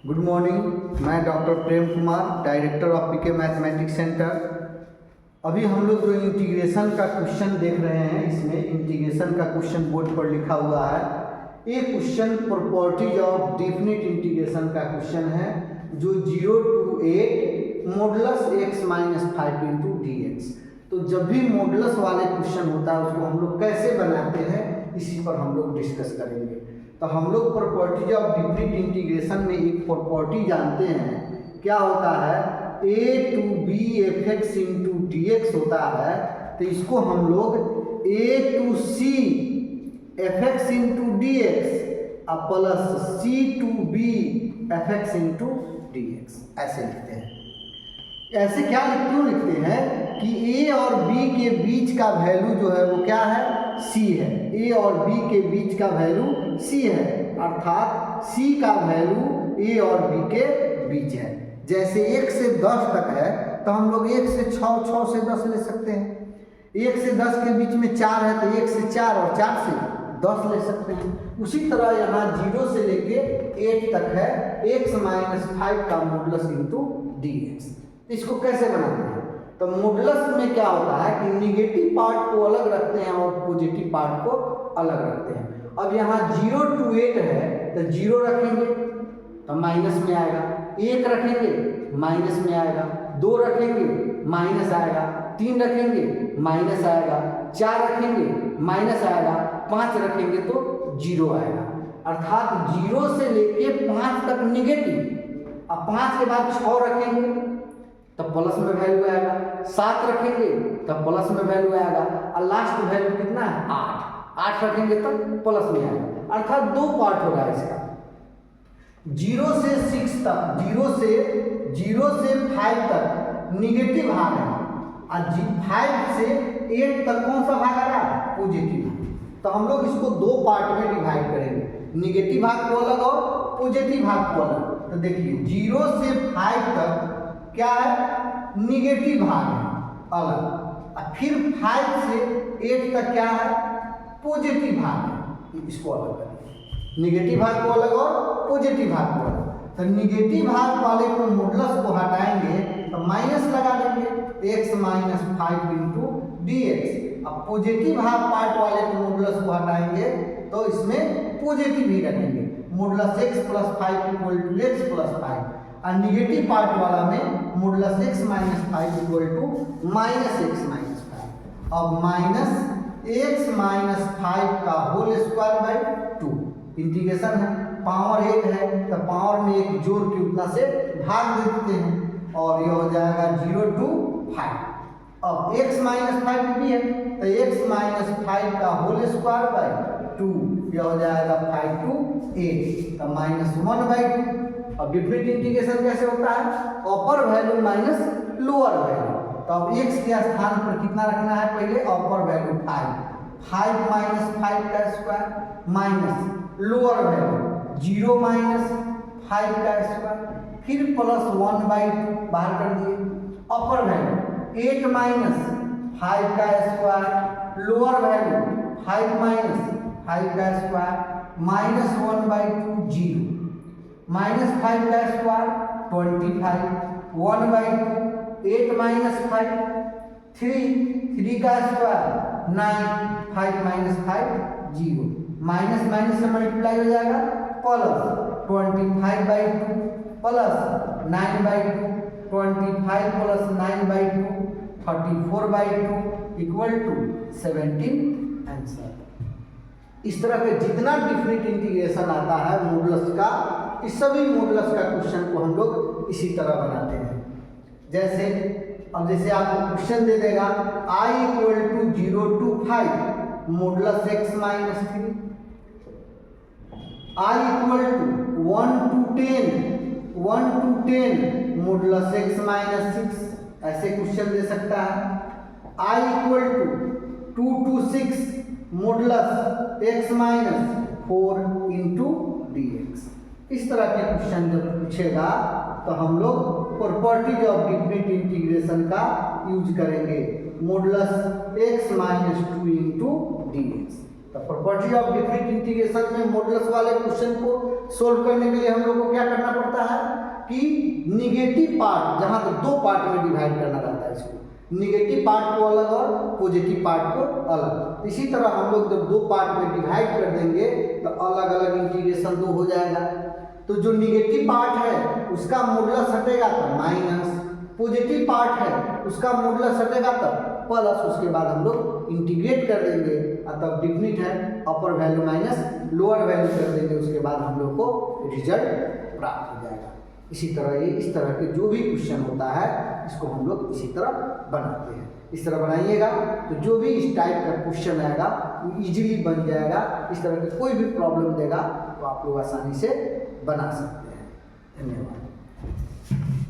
Good morning. मैं doctor Prem Kumar, director of PK mathematics centre. अभी हम लोग जो इंटीग्रेशन का क्वेश्चन देख रहे हैं, इसमें इंटीग्रेशन का क्वेश्चन बोर्ड पर लिखा हुआ है। ये question properties of definite integration का क्वेश्चन है, जो 0 to 8 modulus x - 5 into D x. तो जब भी मॉडुलस वाले क्वेश्चन होता है उसको हम लोग कैसे बनाते हैं, इसी पर हम लोग डिस्कस करेंगे। तो हम लोग प्रॉपर्टीज ऑफ डेफिनिट इंटीग्रेशन में एक प्रॉपर्टी जानते हैं, क्या होता है, a to b fx into D x होता है। तो इसको हम लोग a to c fx into D x plus c to b fx into D x ऐसे लिखते हैं। ऐसे क्यों लिखते हैं कि a और b के बीच का वैल्यू जो है वो क्या है, c है। a और b के बीच का वैल्यू c है, अर्थात c का वैल्यू a और b के बीच है। जैसे 1 से 10 तक है तो हम लोग 1 से 6, 6 से 10 ले सकते हैं। 1 से 10 के बीच में 4 है तो 1 से 4 और 4 से 10 ले सकते हैं। उसी तरह यहाँ 0 से लेके 8 तक है x - 5 का मॉडुलस इंटू डी एक्स। इसको कैसे बनाते हैं, तो मॉडुलस में क्या होता है कि निगेटिव पार्ट को अलग रखते हैं और पॉजिटिव पार्ट को अलग रखते हैं। अब यहाँ 0 to 8 है तो 0 रखेंगे तो माइनस में आएगा, 1 रखेंगे माइनस में आएगा, 2 रखेंगे माइनस आएगा, 3 रखेंगे माइनस आएगा, 4 रखेंगे माइनस आएगा, 5 रखेंगे तो 0 आएगा। अर्थात 0 से लेके 5 तक निगेटिव। अब 5 के बाद 6 रखेंगे तब प्लस में वैल्यू आएगा, 7 रखेंगे तब प्लस में वैल्यू आएगा, और लास्ट वैल्यू कितना है, 8 रखेंगे तब प्लस में आएगा। अर्थात 2 पार्ट होगा इसका। 0 से 6 तक, 0 से 5 तक निगेटिव भाग है, और 5 से 8 तक कौन सा भाग आ रहा है, पॉजिटिव। तो हम लोग इसको 2 पार्ट में डिवाइड करेंगे, निगेटिव भाग को अलग और पॉजिटिव भाग को अलग। तो देखिए 0 से 5 तक क्या है, निगेटिव भाग है अलग, और फिर 5 से 8 तक क्या है, पॉजिटिव भाग है। इसको अलग करेंगे, निगेटिव भाग को अलग और पॉजिटिव भाग को अलग। तो निगेटिव भाग वाले को मॉडुलस को हटाएंगे तो माइनस लगा देंगे, x - 5 इंटू डी एक्स। अब पॉजिटिव भाग पार्ट वाले को मॉडुलस को हटाएंगे तो इसमें पॉजिटिव ही रखेंगे, modulus x + 5 equal to x + 5। और निगेटिव पार्ट वाला में modulus x - 5 equal to -x - 5। अब -x - 5 का होल स्क्वायर बाई 2 इंटीग्रेशन है, पावर 1 है तो पावर में एक जोड़ के उतना से भाग दे देते हैं और ये हो जाएगा 0 to 5। अब x - 5 भी है तो x - 5 का होल स्क्वायर बाई 2, ये हो जाएगा 5 to 8 तो -1/2। अब डेफिनिट इंटीग्रेशन कैसे होता है, अपर वैल्यू माइनस लोअर वैल्यू। तो अब x के स्थान पर कितना रखना है, पहले अपर वैल्यू 5 - 5 का स्क्वायर माइनस लोअर वैल्यू 0 - 5 का स्क्वायर, फिर प्लस 1/2 बाहर कर दिए। अपर वैल्यू 8 - 5 का स्क्वायर, लोअर वैल्यू 5 - 5 का स्क्वायर, -1/2 0, -5 का स्क्वायर 25, 1/2 8 - 5 3 का स्क्वायर 9, 5 - 5 0, माइनस माइनस से मल्टीप्लाई हो जाएगा, plus 25/2 plus 9/2, 25 plus 9/2 34/2 equal to 17 answer. इस तरह के जितना डिफरेंट इंटीग्रेशन आता है मॉडुलस का, इस सभी मॉडुलस का क्वेश्चन को हम लोग इसी तरह बनाते हैं। जैसे आपको क्वेश्चन दे देगा I = 0 to 5 modulus x - 3, I = 1 to 10 modulus x - 6, ऐसे क्वेश्चन दे सकता है। I = 2 to 6 modulus x - 4 into D x. इस तरह के क्वेश्चन जब पूछेगा तो हम लोग प्रॉपर्टीज ऑफ डेफिनिट इंटीग्रेशन का यूज करेंगे, modulus x - 2 into D x. तो प्रॉपर्टी ऑफ डेफिनिट इंटीग्रेशन में मॉडुलस वाले क्वेश्चन को सोल्व करने के लिए हम लोग को क्या करना पड़ता है, कि निगेटिव पार्ट, जहाँ तक दो पार्ट में डिवाइड करना रहता है इसको, निगेटिव पार्ट को अलग और पॉजिटिव पार्ट को अलग। इसी तरह हम लोग जब दो पार्ट में डिवाइड कर देंगे तो अलग अलग इंटीग्रेशन दो हो जाएगा। तो जो निगेटिव पार्ट है उसका मॉडुलस हटेगा तो माइनस, पॉजिटिव पार्ट है उसका मॉडुलस हटेगा तो प्लस, उसके बाद हम लोग इंटीग्रेट कर देंगे तब डिफिनिट है अपर वैल्यू माइनस लोअर वैल्यू कर देंगे, उसके बाद हम लोग को रिजल्ट प्राप्त हो जाएगा। इसी तरह ये इस तरह के जो भी क्वेश्चन होता है इसको हम लोग इसी तरह बनाते हैं। इस तरह बनाइएगा तो जो भी इस टाइप का क्वेश्चन आएगा वो इजीली बन जाएगा। इस तरह के कोई भी प्रॉब्लम देगा तो आप लोग आसानी से बना सकते हैं। धन्यवाद।